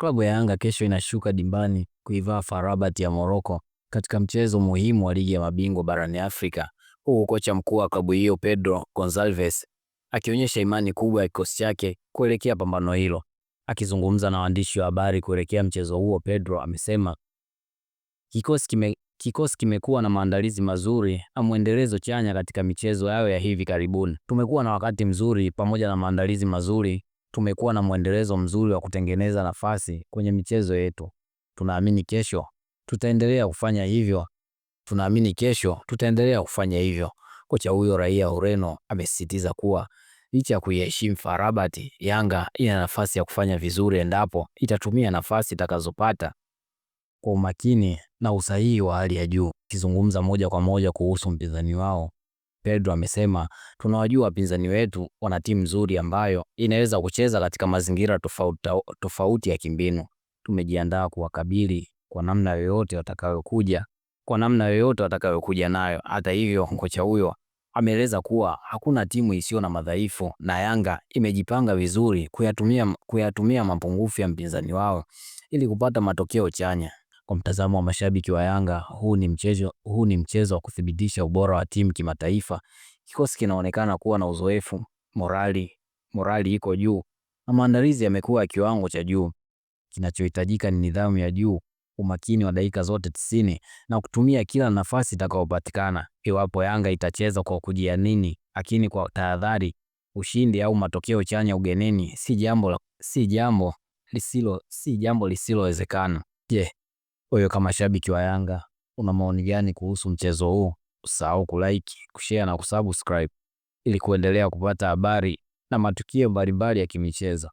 Klabu ya Yanga kesho inashuka dimbani kuivaa FAR Rabat ya Morocco katika mchezo muhimu wa ligi ya mabingwa barani Afrika, huku kocha mkuu wa klabu hiyo Pedro Gonçalves akionyesha imani kubwa ya kikosi chake kuelekea pambano hilo. Akizungumza na waandishi wa habari kuelekea mchezo huo, Pedro amesema kikosi kimekuwa na maandalizi mazuri na muendelezo chanya katika michezo yao ya hivi karibuni. Tumekuwa na wakati mzuri pamoja na maandalizi mazuri. Tumekuwa na muendelezo mzuri wa kutengeneza nafasi kwenye michezo yetu. Tunaamini kesho tutaendelea kufanya hivyo. Kocha huyo raia Ureno amesisitiza kuwa licha ya kuiheshimu FAR Rabat, Yanga ina nafasi ya kufanya vizuri endapo itatumia nafasi itakazopata kwa umakini na usahihi wa hali ya juu. Akizungumza moja kwa moja kuhusu mpinzani wao, Pedro amesema, tunawajua wapinzani wetu wana timu nzuri ambayo inaweza kucheza katika mazingira tofauti ya kimbinu. Tumejiandaa kuwakabili kwa namna yoyote watakayokuja nayo. Hata hivyo, kocha huyo ameeleza kuwa hakuna timu isiyo na madhaifu na Yanga imejipanga vizuri kuyatumia mapungufu ya mpinzani wao ili kupata matokeo chanya. Kwa mtazamo wa mashabiki wa Yanga, huu ni mchezo wa kuthibitisha ubora wa timu kimataifa. Kikosi kinaonekana kuwa na uzoefu, morali iko juu na maandalizi yamekuwa ya kiwango cha juu. Kinachohitajika ni nidhamu ya juu, umakini wa dakika zote 90 na kutumia kila nafasi itakayopatikana. Iwapo Yanga itacheza kwa kujiamini lakini kwa tahadhari, ushindi au matokeo chanya ugenini si jambo lisilowezekana. Wewe kama shabiki wa Yanga una maoni gani kuhusu mchezo huu? Usahau kulike, kushare na kusubscribe ili kuendelea kupata habari na matukio mbalimbali ya kimichezo.